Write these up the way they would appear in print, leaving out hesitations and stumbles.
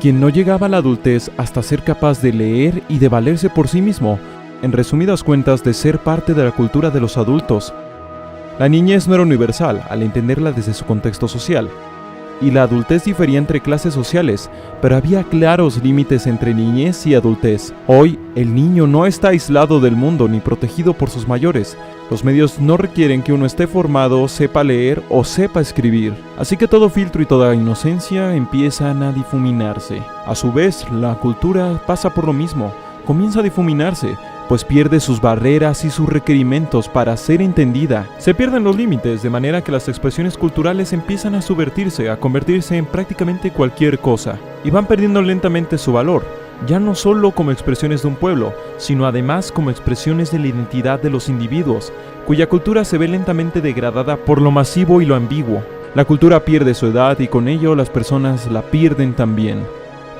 quien no llegaba a la adultez hasta ser capaz de leer y de valerse por sí mismo, en resumidas cuentas de ser parte de la cultura de los adultos. La niñez no era universal al entenderla desde su contexto social, y la adultez difería entre clases sociales, pero había claros límites entre niñez y adultez. Hoy, el niño no está aislado del mundo ni protegido por sus mayores. Los medios no requieren que uno esté formado, sepa leer o sepa escribir. Así que todo filtro y toda inocencia empiezan a difuminarse. A su vez, la cultura pasa por lo mismo. Comienza a difuminarse, pues pierde sus barreras y sus requerimientos para ser entendida. Se pierden los límites, de manera que las expresiones culturales empiezan a subvertirse, a convertirse en prácticamente cualquier cosa, y van perdiendo lentamente su valor, ya no solo como expresiones de un pueblo, sino además como expresiones de la identidad de los individuos, cuya cultura se ve lentamente degradada por lo masivo y lo ambiguo. La cultura pierde su edad y con ello las personas la pierden también,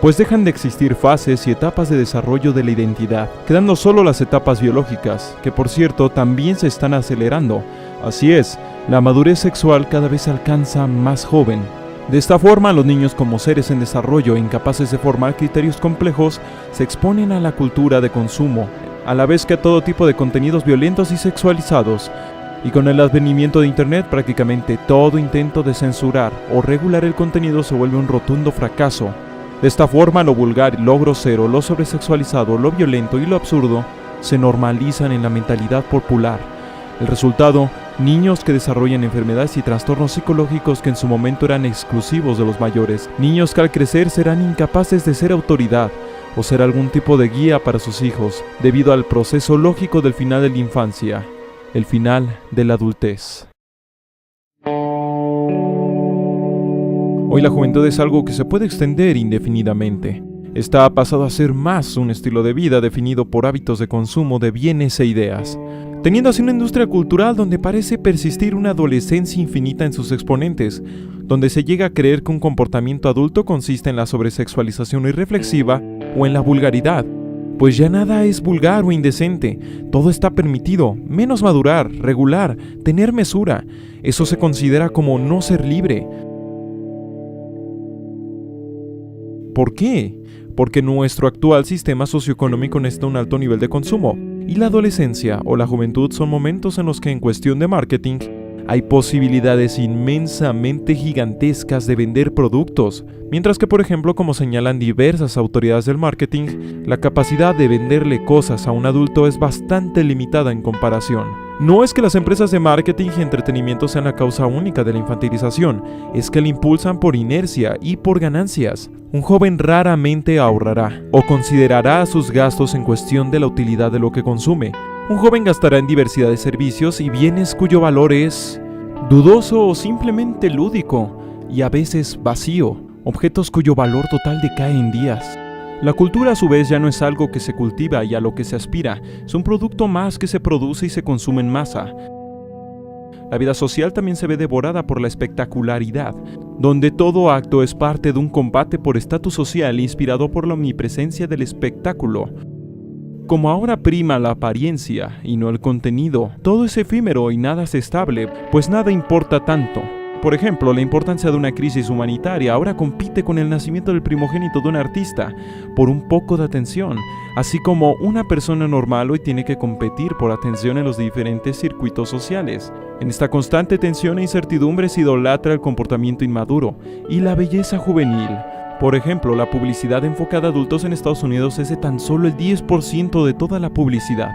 pues dejan de existir fases y etapas de desarrollo de la identidad, quedando solo las etapas biológicas, que por cierto también se están acelerando. Así es, la madurez sexual cada vez se alcanza más joven. De esta forma, los niños como seres en desarrollo e incapaces de formar criterios complejos se exponen a la cultura de consumo, a la vez que a todo tipo de contenidos violentos y sexualizados. Y con el advenimiento de Internet, prácticamente todo intento de censurar o regular el contenido se vuelve un rotundo fracaso. De esta forma, lo vulgar, lo grosero, lo sobresexualizado, lo violento y lo absurdo se normalizan en la mentalidad popular. El resultado, niños que desarrollan enfermedades y trastornos psicológicos que en su momento eran exclusivos de los mayores. Niños que al crecer serán incapaces de ser autoridad o ser algún tipo de guía para sus hijos, debido al proceso lógico del final de la infancia, el final de la adultez. Hoy la juventud es algo que se puede extender indefinidamente. Esta ha pasado a ser más un estilo de vida definido por hábitos de consumo de bienes e ideas, teniendo así una industria cultural donde parece persistir una adolescencia infinita en sus exponentes, donde se llega a creer que un comportamiento adulto consiste en la sobresexualización irreflexiva o en la vulgaridad, pues ya nada es vulgar o indecente, todo está permitido, menos madurar, regular, tener mesura. Eso se considera como no ser libre. ¿Por qué? Porque nuestro actual sistema socioeconómico necesita un alto nivel de consumo, y la adolescencia o la juventud son momentos en los que en cuestión de marketing hay posibilidades inmensamente gigantescas de vender productos, mientras que por ejemplo, como señalan diversas autoridades del marketing, la capacidad de venderle cosas a un adulto es bastante limitada en comparación. No es que las empresas de marketing y entretenimiento sean la causa única de la infantilización, es que la impulsan por inercia y por ganancias. Un joven raramente ahorrará o considerará sus gastos en cuestión de la utilidad de lo que consume. Un joven gastará en diversidad de servicios y bienes cuyo valor es dudoso o simplemente lúdico, y a veces vacío, objetos cuyo valor total decae en días. La cultura a su vez ya no es algo que se cultiva y a lo que se aspira, es un producto más que se produce y se consume en masa. La vida social también se ve devorada por la espectacularidad, donde todo acto es parte de un combate por estatus social inspirado por la omnipresencia del espectáculo. Como ahora prima la apariencia y no el contenido, todo es efímero y nada es estable, pues nada importa tanto. Por ejemplo, la importancia de una crisis humanitaria ahora compite con el nacimiento del primogénito de un artista por un poco de atención, así como una persona normal hoy tiene que competir por atención en los diferentes circuitos sociales. En esta constante tensión e incertidumbre se idolatra el comportamiento inmaduro y la belleza juvenil. Por ejemplo, la publicidad enfocada a adultos en Estados Unidos es de tan solo el 10% de toda la publicidad.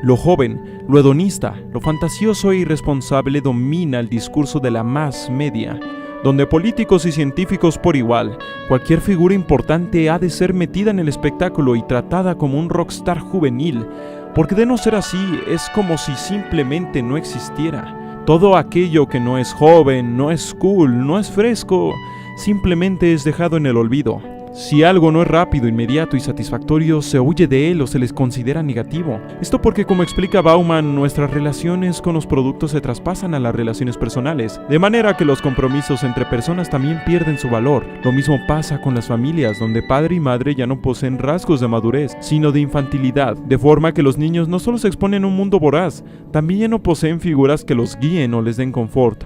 Lo joven, lo hedonista, lo fantasioso e irresponsable domina el discurso de la más media, donde políticos y científicos por igual, cualquier figura importante ha de ser metida en el espectáculo y tratada como un rockstar juvenil, porque de no ser así es como si simplemente no existiera. Todo aquello que no es joven, no es cool, no es fresco, simplemente es dejado en el olvido. Si algo no es rápido, inmediato y satisfactorio, se huye de él o se les considera negativo. Esto porque, como explica Bauman, nuestras relaciones con los productos se traspasan a las relaciones personales, de manera que los compromisos entre personas también pierden su valor. Lo mismo pasa con las familias, donde padre y madre ya no poseen rasgos de madurez, sino de infantilidad, de forma que los niños no solo se exponen a un mundo voraz, también ya no poseen figuras que los guíen o les den confort.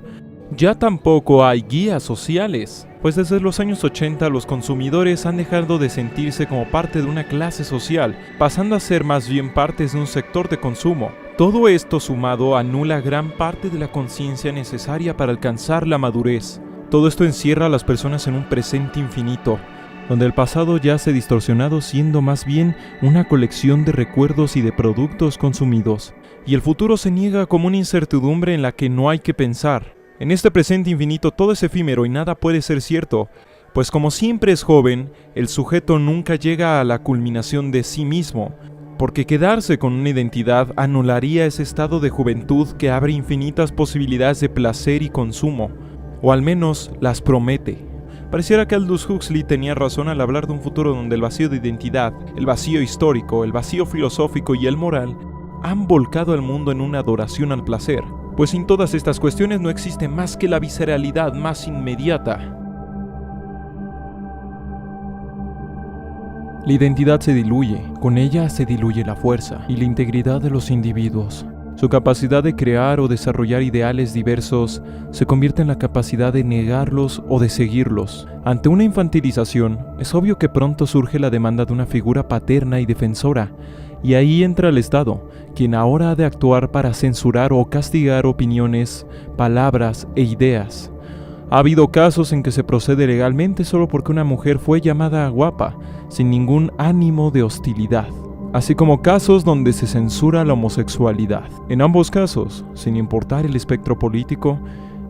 Ya tampoco hay guías sociales, pues desde los años 80 los consumidores han dejado de sentirse como parte de una clase social, pasando a ser más bien partes de un sector de consumo. Todo esto sumado anula gran parte de la conciencia necesaria para alcanzar la madurez. Todo esto encierra a las personas en un presente infinito, donde el pasado yace distorsionado siendo más bien una colección de recuerdos y de productos consumidos, y el futuro se niega como una incertidumbre en la que no hay que pensar. En este presente infinito todo es efímero y nada puede ser cierto, pues como siempre es joven, el sujeto nunca llega a la culminación de sí mismo, porque quedarse con una identidad anularía ese estado de juventud que abre infinitas posibilidades de placer y consumo, o al menos las promete. Pareciera que Aldous Huxley tenía razón al hablar de un futuro donde el vacío de identidad, el vacío histórico, el vacío filosófico y el moral han volcado al mundo en una adoración al placer, pues sin todas estas cuestiones no existe más que la visceralidad más inmediata. La identidad se diluye, con ella se diluye la fuerza y la integridad de los individuos. Su capacidad de crear o desarrollar ideales diversos se convierte en la capacidad de negarlos o de seguirlos. Ante una infantilización, es obvio que pronto surge la demanda de una figura paterna y defensora, y ahí entra el Estado, quien ahora ha de actuar para censurar o castigar opiniones, palabras e ideas. Ha habido casos en que se procede legalmente solo porque una mujer fue llamada guapa, sin ningún ánimo de hostilidad, así como casos donde se censura la homosexualidad. En ambos casos, sin importar el espectro político,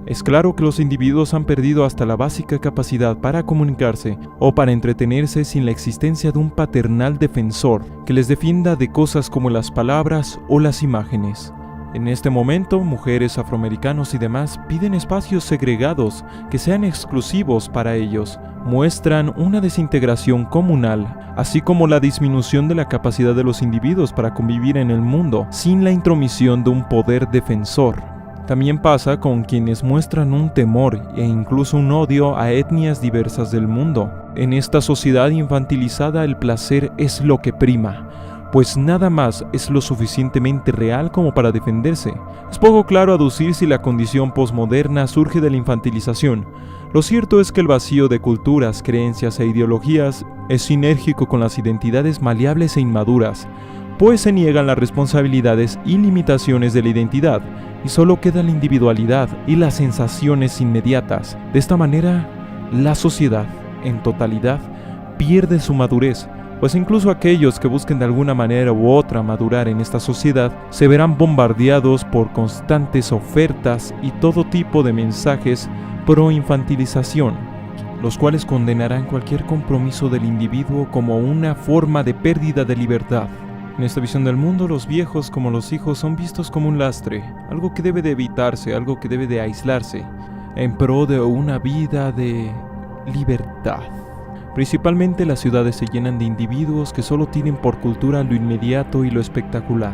es claro que los individuos han perdido hasta la básica capacidad para comunicarse o para entretenerse sin la existencia de un paternal defensor que les defienda de cosas como las palabras o las imágenes. En este momento, mujeres, afroamericanos y demás piden espacios segregados que sean exclusivos para ellos, muestran una desintegración comunal, así como la disminución de la capacidad de los individuos para convivir en el mundo sin la intromisión de un poder defensor. También pasa con quienes muestran un temor e incluso un odio a etnias diversas del mundo. En esta sociedad infantilizada el placer es lo que prima, pues nada más es lo suficientemente real como para defenderse. Es poco claro aducir si la condición posmoderna surge de la infantilización. Lo cierto es que el vacío de culturas, creencias e ideologías es sinérgico con las identidades maleables e inmaduras, pues se niegan las responsabilidades y limitaciones de la identidad, y solo queda la individualidad y las sensaciones inmediatas. De esta manera, la sociedad, en totalidad, pierde su madurez, pues incluso aquellos que busquen de alguna manera u otra madurar en esta sociedad se verán bombardeados por constantes ofertas y todo tipo de mensajes pro-infantilización, los cuales condenarán cualquier compromiso del individuo como una forma de pérdida de libertad. En esta visión del mundo, los viejos como los hijos son vistos como un lastre, algo que debe de evitarse, algo que debe de aislarse, en pro de una vida de libertad. Principalmente las ciudades se llenan de individuos que solo tienen por cultura lo inmediato y lo espectacular,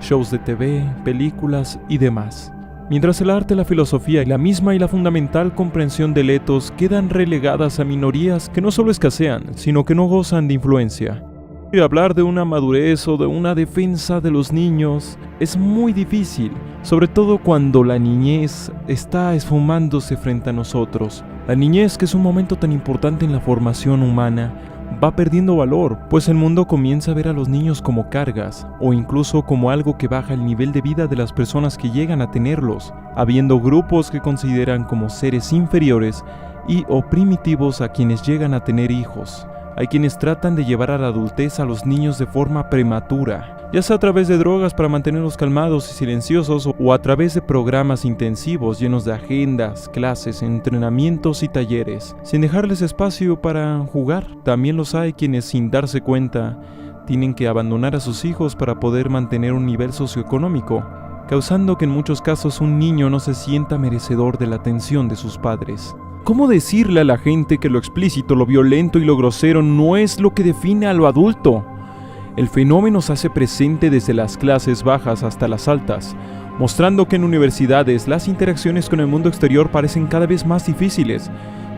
shows de TV, películas y demás. Mientras el arte, la filosofía y la misma y la fundamental comprensión del etos quedan relegadas a minorías que no solo escasean, sino que no gozan de influencia. Y hablar de una madurez o de una defensa de los niños es muy difícil, sobre todo cuando la niñez está esfumándose frente a nosotros. La niñez, que es un momento tan importante en la formación humana, va perdiendo valor, pues el mundo comienza a ver a los niños como cargas, o incluso como algo que baja el nivel de vida de las personas que llegan a tenerlos, habiendo grupos que consideran como seres inferiores y o primitivos a quienes llegan a tener hijos. Hay quienes tratan de llevar a la adultez a los niños de forma prematura, ya sea a través de drogas para mantenerlos calmados y silenciosos o a través de programas intensivos llenos de agendas, clases, entrenamientos y talleres, sin dejarles espacio para jugar. También los hay quienes, sin darse cuenta, tienen que abandonar a sus hijos para poder mantener un nivel socioeconómico, causando que en muchos casos un niño no se sienta merecedor de la atención de sus padres. ¿Cómo decirle a la gente que lo explícito, lo violento y lo grosero no es lo que define a lo adulto? El fenómeno se hace presente desde las clases bajas hasta las altas, mostrando que en universidades las interacciones con el mundo exterior parecen cada vez más difíciles,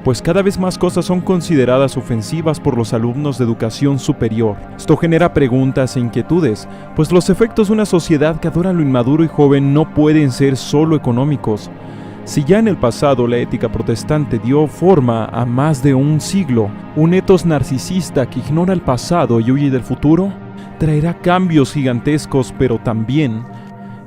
pues cada vez más cosas son consideradas ofensivas por los alumnos de educación superior. Esto genera preguntas e inquietudes, pues los efectos de una sociedad que adora lo inmaduro y joven no pueden ser solo económicos. Si ya en el pasado la ética protestante dio forma a más de un siglo, un etos narcisista que ignora el pasado y huye del futuro, traerá cambios gigantescos, pero también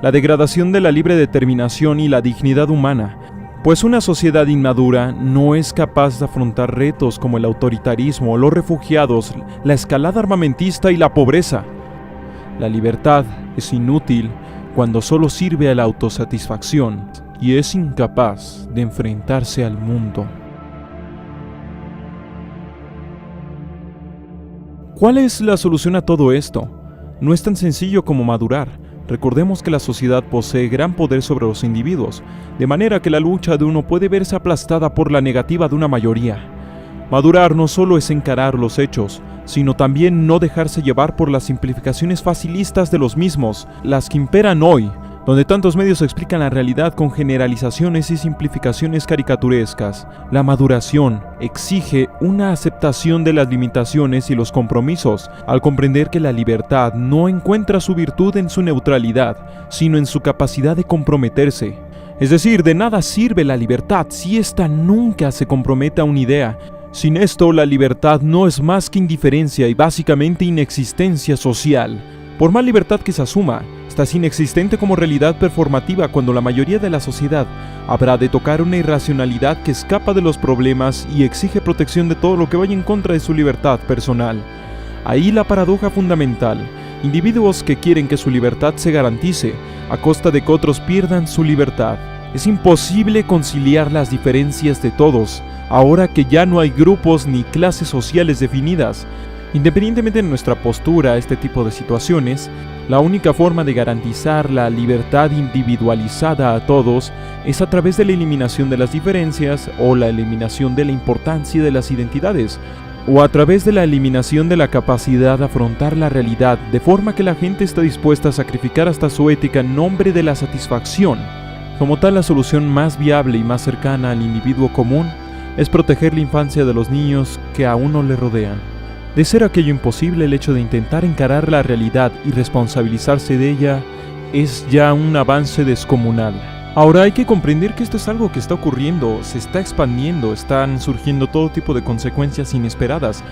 la degradación de la libre determinación y la dignidad humana, pues una sociedad inmadura no es capaz de afrontar retos como el autoritarismo, los refugiados, la escalada armamentista y la pobreza. La libertad es inútil cuando solo sirve a la autosatisfacción y es incapaz de enfrentarse al mundo. ¿Cuál es la solución a todo esto? No es tan sencillo como madurar. Recordemos que la sociedad posee gran poder sobre los individuos, de manera que la lucha de uno puede verse aplastada por la negativa de una mayoría. Madurar no solo es encarar los hechos, sino también no dejarse llevar por las simplificaciones facilistas de los mismos, las que imperan hoy, donde tantos medios explican la realidad con generalizaciones y simplificaciones caricaturescas. La maduración exige una aceptación de las limitaciones y los compromisos, al comprender que la libertad no encuentra su virtud en su neutralidad, sino en su capacidad de comprometerse. Es decir, de nada sirve la libertad si ésta nunca se compromete a una idea. Sin esto, la libertad no es más que indiferencia y básicamente inexistencia social. Por más libertad que se asuma, estás inexistente como realidad performativa cuando la mayoría de la sociedad habrá de tocar una irracionalidad que escapa de los problemas y exige protección de todo lo que vaya en contra de su libertad personal. Ahí la paradoja fundamental: individuos que quieren que su libertad se garantice a costa de que otros pierdan su libertad. Es imposible conciliar las diferencias de todos, ahora que ya no hay grupos ni clases sociales definidas. Independientemente de nuestra postura a este tipo de situaciones, la única forma de garantizar la libertad individualizada a todos es a través de la eliminación de las diferencias o la eliminación de la importancia de las identidades, o a través de la eliminación de la capacidad de afrontar la realidad de forma que la gente está dispuesta a sacrificar hasta su ética en nombre de la satisfacción. Como tal, la solución más viable y más cercana al individuo común es proteger la infancia de los niños que aún no le rodean. De ser aquello imposible, el hecho de intentar encarar la realidad y responsabilizarse de ella es ya un avance descomunal. Ahora hay que comprender que esto es algo que está ocurriendo, se está expandiendo, están surgiendo todo tipo de consecuencias inesperadas.